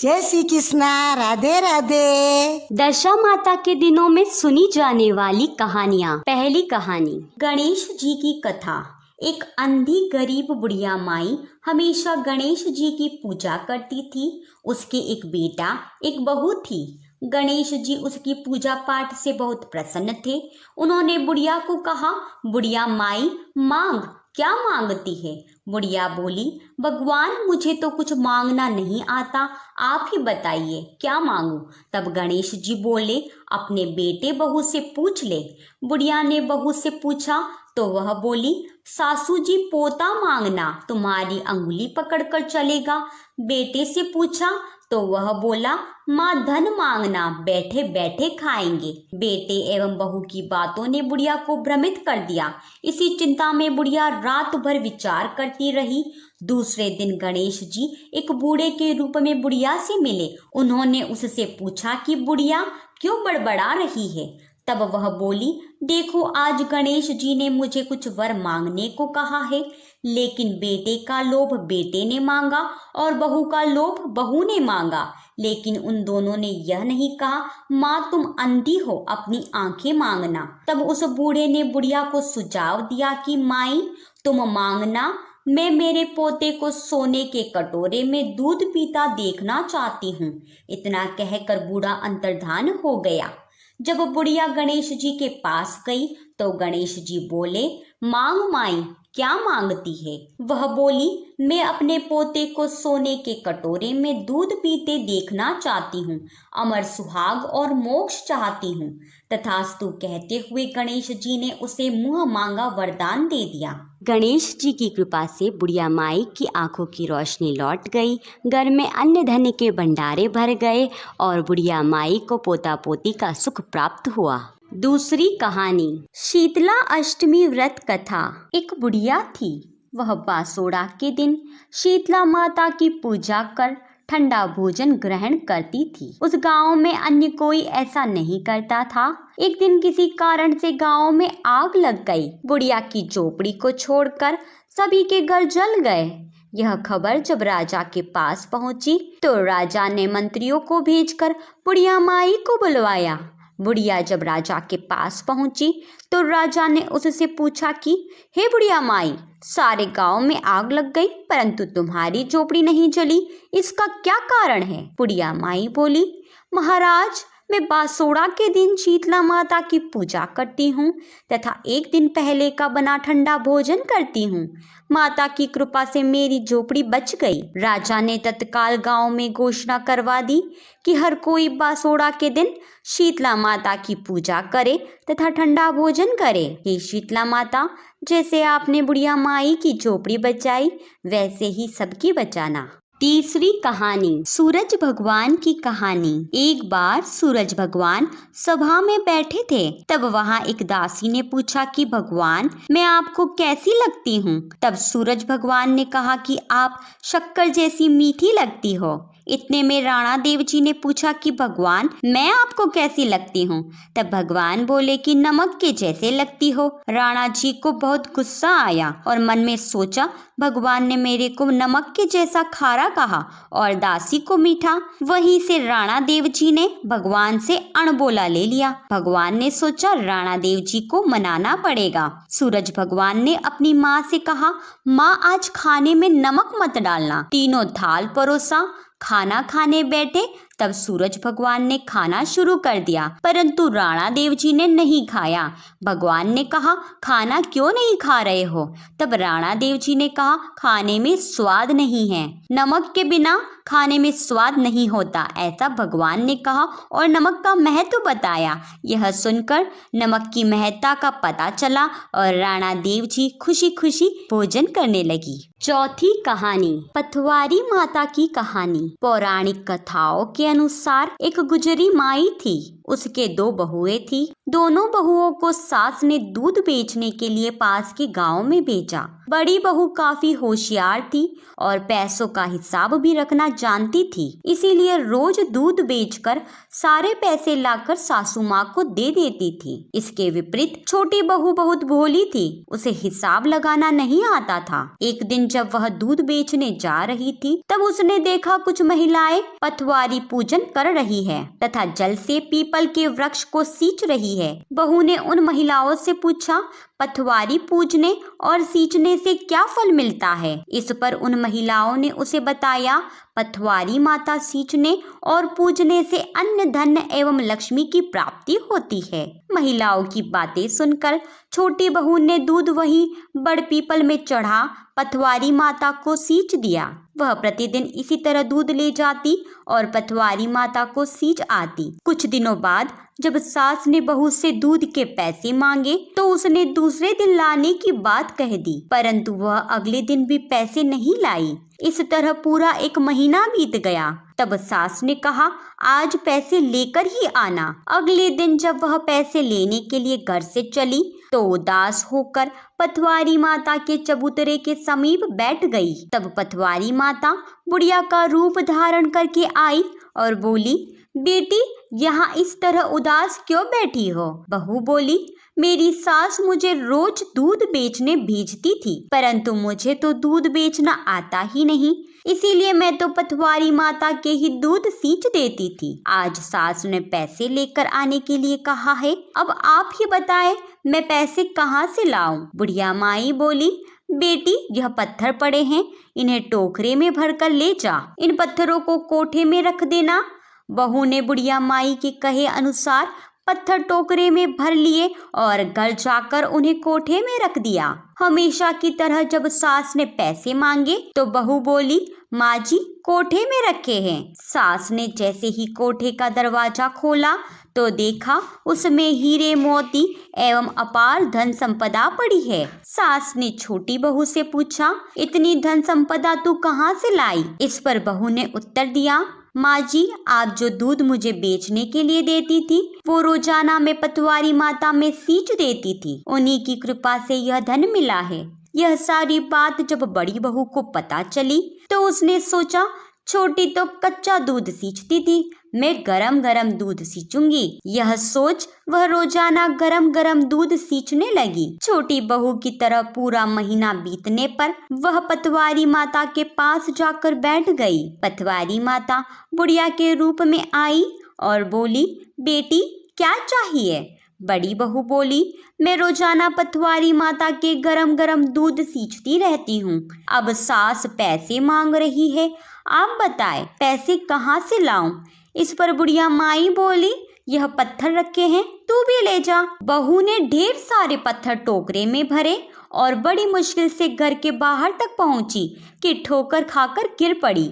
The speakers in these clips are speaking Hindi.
जय श्री कृष्णा। राधे राधे। दशा माता के दिनों में सुनी जाने वाली कहानियाँ। पहली कहानी, गणेश जी की कथा। एक अंधी गरीब बुढ़िया माई हमेशा गणेश जी की पूजा करती थी। उसके एक बेटा एक बहू थी। गणेश जी उसकी पूजा पाठ से बहुत प्रसन्न थे। उन्होंने बुढ़िया को कहा, बुढ़िया माई मांग, क्या मांगती है? बुढ़िया बोली, भगवान मुझे तो कुछ मांगना नहीं आता, आप ही बताइए क्या मांगू? तब गणेश जी बोले, अपने बेटे बहू से पूछ ले। बुढ़िया ने बहू से पूछा तो वह बोली, सासू जी पोता मांगना, तुम्हारी अंगुली पकड़कर चलेगा। बेटे से पूछा तो वह बोला, माँ धन मांगना, बैठे बैठे खाएंगे। बेटे एवं बहू की बातों ने बुढ़िया को भ्रमित कर दिया। इसी चिंता में बुढ़िया रात भर विचार करती रही। दूसरे दिन गणेश जी एक बूढ़े के रूप में बुढ़िया से मिले। उन्होंने उससे पूछा कि बुढ़िया क्यों बड़बड़ा रही है? तब वह बोली, देखो आज गणेश जी ने मुझे कुछ वर मांगने को कहा है, लेकिन बेटे का लोभ बेटे ने मांगा और बहू का लोभ बहू ने मांगा, लेकिन उन दोनों ने यह नहीं कहा, माँ तुम अंधी हो, अपनी आंखें मांगना। तब उस बूढ़े ने बुढ़िया को सुझाव दिया कि माई तुम मांगना, मैं मेरे पोते को सोने के कटोरे में दूध पीता देखना चाहती हूँ। इतना कहकर बूढ़ा अंतर्धान हो गया। जब बुढ़िया गणेश जी के पास गई तो गणेश जी बोले, मांग माई, क्या मांगती है? वह बोली, मैं अपने पोते को सोने के कटोरे में दूध पीते देखना चाहती हूँ, अमर सुहाग और मोक्ष चाहती हूँ। तथास्तु कहते हुए गणेश जी ने उसे मुंह मांगा वरदान दे दिया। गणेश जी की कृपा से बुढ़िया माई की आंखों की रोशनी लौट गई। घर में अन्न धन के भंडारे भर गए और बुढ़िया माई को पोता पोती का सुख प्राप्त हुआ। दूसरी कहानी, शीतला अष्टमी व्रत कथा। एक बुढ़िया थी। वह बासोड़ा के दिन शीतला माता की पूजा कर ठंडा भोजन ग्रहण करती थी। उस गांव में अन्य कोई ऐसा नहीं करता था। एक दिन किसी कारण से गांव में आग लग गई। बुढ़िया की झोपड़ी को छोड़कर सभी के घर जल गए। यह खबर जब राजा के पास पहुंची तो राजा ने मंत्रियों को भेजकर बुढ़िया माई को बुलवाया। बुढ़िया जब राजा के पास पहुंची तो राजा ने उससे पूछा कि हे बुढ़िया माई, सारे गांव में आग लग गई परंतु तुम्हारी झोपड़ी नहीं जली, इसका क्या कारण है? बुढ़िया माई बोली, महाराज मैं बासोड़ा के दिन शीतला माता की पूजा करती हूँ तथा एक दिन पहले का बना ठंडा भोजन करती हूँ। माता की कृपा से मेरी झोपड़ी बच गई। राजा ने तत्काल गांव में घोषणा करवा दी कि हर कोई बासोड़ा के दिन शीतला माता की पूजा करे तथा ठंडा भोजन करे। हे शीतला माता, जैसे आपने बुढ़िया माई की झोपड़ी बचाई वैसे ही सबकी बचाना। तीसरी कहानी, सूरज भगवान की कहानी। एक बार सूरज भगवान सभा में बैठे थे। तब वहाँ एक दासी ने पूछा कि भगवान मैं आपको कैसी लगती हूँ? तब सूरज भगवान ने कहा कि आप शक्कर जैसी मीठी लगती हो। इतने में राणा देव जी ने पूछा कि भगवान मैं आपको कैसी लगती हूँ? तब भगवान बोले कि नमक के जैसे लगती हो। राणा जी को बहुत गुस्सा आया और मन में सोचा, भगवान ने मेरे को नमक के जैसा खारा कहा और दासी को मीठा। वहीं से राणा देव जी ने भगवान से अणबोला ले लिया। भगवान ने सोचा राणा देव जी को मनाना पड़ेगा। सूरज भगवान ने अपनी माँ से कहा, माँ आज खाने में नमक मत डालना। तीनों थाल परोसा, खाना खाने बैठे। तब सूरज भगवान ने खाना शुरू कर दिया परंतु राणा देव जी ने नहीं खाया। भगवान ने कहा, खाना क्यों नहीं खा रहे हो? तब राणा देव जी ने कहा, खाने में स्वाद नहीं है, नमक के बिना खाने में स्वाद नहीं होता, ऐसा भगवान ने कहा और नमक का महत्व बताया। यह सुनकर नमक की महत्ता का पता चला और राणा देव जी खुशी खुशी भोजन करने लगी। चौथी कहानी, पथवारी माता की कहानी। पौराणिक कथाओं के अनुसार एक गुजरी माई थी। उसके दो बहुएं थी। दोनों बहुओं को सास ने दूध बेचने के लिए पास के गांव में भेजा। बड़ी बहू काफी होशियार थी और पैसों का हिसाब भी रखना जानती थी, इसीलिए रोज दूध बेचकर सारे पैसे लाकर सासू माँ को दे देती थी। इसके विपरीत छोटी बहू बहुत भोली थी, उसे हिसाब लगाना नहीं आता था। एक दिन जब वह दूध बेचने जा रही थी तब उसने देखा कुछ महिलाएं पथवारी पूजन कर रही है तथा जल से पीपल के वृक्ष को सींच रही है। बहू ने उन महिलाओं से पूछा, पथवारी पूजने और सींचने से क्या फल मिलता है? इस पर उन महिलाओं ने उसे बताया, पथवारी माता सींचने और पूजने से अन्न धन एवं लक्ष्मी की प्राप्ति होती है। महिलाओं की बातें सुनकर छोटी बहू ने दूध वहीं बड़ पीपल में चढ़ा पथवारी माता को सींच दिया। वह प्रतिदिन इसी तरह दूध ले जाती और पथवारी माता को सींच आती। कुछ दिनों बाद जब सास ने बहू से दूध के पैसे मांगे तो उसने दूसरे दिन लाने की बात कह दी, परंतु वह अगले दिन भी पैसे नहीं लाई। इस तरह पूरा 1 महीना बीत गया। तब सास ने कहा, आज पैसे लेकर ही आना। अगले दिन जब वह पैसे लेने के लिए घर से चली तो उदास होकर पथवारी माता के चबूतरे के समीप बैठ गई। तब पथवारी माता बुढ़िया का रूप धारण करके आई और बोली, बेटी यहाँ इस तरह उदास क्यों बैठी हो? बहू बोली, मेरी सास मुझे रोज दूध बेचने भेजती थी, परंतु मुझे तो दूध बेचना आता ही नहीं, इसीलिए मैं तो पथवारी माता के ही दूध सींच देती थी। आज सास ने पैसे लेकर आने के लिए कहा है, अब आप ही बताएं मैं पैसे कहाँ से लाऊं? बुढ़िया माई बोली, बेटी यह पत्थर पड़े हैं, इन्हें टोकरे में भरकर ले जा, इन पत्थरों को कोठे में रख देना। बहू ने बुढ़िया माई के कहे अनुसार पत्थर टोकरे में भर लिए और घर जाकर उन्हें कोठे में रख दिया। हमेशा की तरह जब सास ने पैसे मांगे तो बहू बोली, माँ जी कोठे में रखे हैं। सास ने जैसे ही कोठे का दरवाजा खोला तो देखा उसमें हीरे मोती एवं अपार धन संपदा पड़ी है। सास ने छोटी बहू से पूछा, इतनी धन संपदा तू कहाँ से लाई? इस पर बहू ने उत्तर दिया, माँ जी आप जो दूध मुझे बेचने के लिए देती थी वो रोजाना मैं पथवारी माता में सींच देती थी, उन्हीं की कृपा से यह धन मिला है। यह सारी बात जब बड़ी बहू को पता चली तो उसने सोचा, छोटी तो कच्चा दूध सींचती थी, मैं गरम गरम दूध सींचूंगी। यह सोच वह रोजाना गरम गरम दूध सींचने लगी। छोटी बहू की तरह पूरा महीना बीतने पर वह पथवारी माता के पास जाकर बैठ गई। पथवारी माता बुढ़िया के रूप में आई और बोली, बेटी क्या चाहिए? बड़ी बहू बोली, मैं रोजाना पथवारी माता के गरम गरम दूध सींचती रहती हूँ, अब सास पैसे मांग रही है, आप बताएं पैसे कहाँ से लाऊं? इस पर बुढ़िया माई बोली, यह पत्थर रखे हैं, तू भी ले जा। बहू ने ढेर सारे पत्थर टोकरे में भरे और बड़ी मुश्किल से घर के बाहर तक पहुंची कि ठोकर खाकर गिर पड़ी।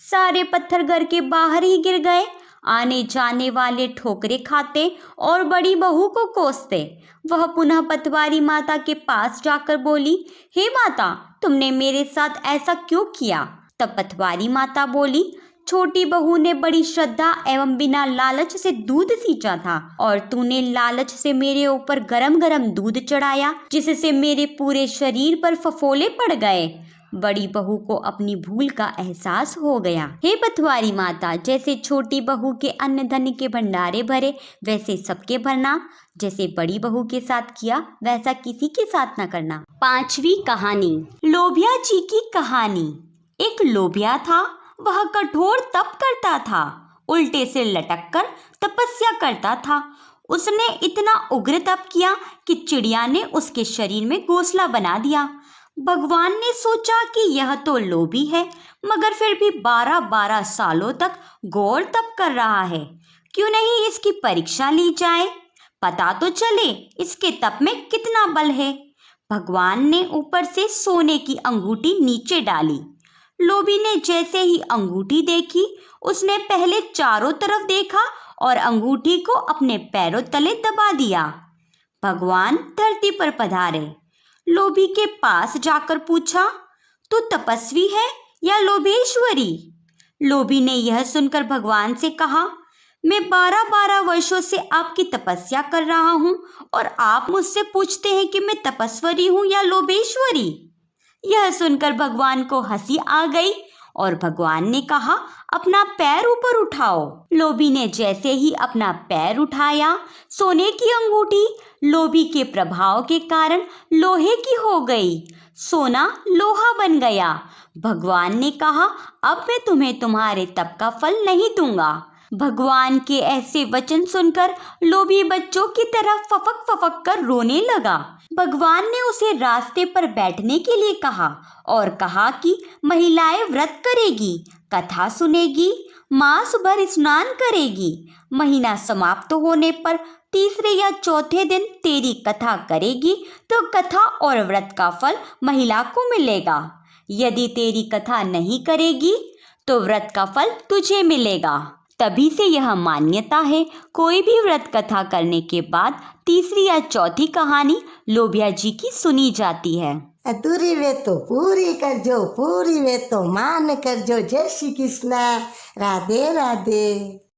सारे पत्थर घर के बाहर ही गिर गए। आने जाने वाले ठोकरे खाते और बड़ी बहू को कोसते। वह पुनः पथवारी माता के पास जाकर बोली, हे माता तुमने मेरे साथ ऐसा क्यों किया? तब पथवारी माता बोली, छोटी बहू ने बड़ी श्रद्धा एवं बिना लालच से दूध सींचा था और तूने लालच से मेरे ऊपर गरम गरम दूध चढ़ाया, जिससे मेरे पूरे शरीर पर फफोले पड़ गए। बड़ी बहू को अपनी भूल का एहसास हो गया। हे पथवारी माता, जैसे छोटी बहू के अन्न धन के भंडारे भरे वैसे सबके भरना, जैसे बड़ी बहू के साथ किया वैसा किसी के साथ न करना। 5वीं कहानी, लोभिया जी की कहानी। एक लोभिया था, वह कठोर तप करता था, उल्टे से लटक कर तपस्या करता था। उसने इतना उग्र तप किया कि चिड़िया ने उसके शरीर में घोंसला बना दिया। भगवान ने सोचा कि यह तो लोभी है, मगर फिर भी 12-12 सालों तक घोर तप कर रहा है, क्यों नहीं इसकी परीक्षा ली जाए, पता तो चले इसके तप में कितना बल है। भगवान ने ऊपर से सोने की अंगूठी नीचे डाली। लोभी ने जैसे ही अंगूठी देखी, उसने पहले चारों तरफ देखा और अंगूठी को अपने पैरों तले दबा दिया। भगवान धरती पर पधारे। लोभी के पास जाकर पूछा, तू तपस्वी है या लोभेश्वरी? लोभी ने यह सुनकर भगवान से कहा, मैं 12-12 वर्षों से आपकी तपस्या कर रहा हूँ और आप मुझसे पूछते हैं कि मैं तपस्वी हूँ या लोभेश्वरी। यह सुनकर भगवान को हंसी आ गई। और भगवान ने कहा, अपना पैर ऊपर उठाओ। लोभी ने जैसे ही अपना पैर उठाया, सोने की अंगूठी लोभी के प्रभाव के कारण लोहे की हो गई। सोना लोहा बन गया। भगवान ने कहा, अब मैं तुम्हें तुम्हारे तप का फल नहीं दूंगा। भगवान के ऐसे वचन सुनकर लोभी बच्चों की तरह फफक फफक कर रोने लगा। भगवान ने उसे रास्ते पर बैठने के लिए कहा और कहा कि महिलाएं व्रत करेगी, कथा सुनेगी, मास भर स्नान करेगी। महीना समाप्त होने पर तीसरे या चौथे दिन तेरी कथा करेगी तो कथा और व्रत का फल महिला को मिलेगा। यदि तेरी कथा नहीं करेगी तो व्रत का फल तुझे मिलेगा। तभी से यह मान्यता है, कोई भी व्रत कथा करने के बाद तीसरी या चौथी कहानी लोभिया जी की सुनी जाती है। अधूरी वे तो पूरी कर जो, पूरी वे तो मान कर जो। जय श्री कृष्ण। राधे राधे।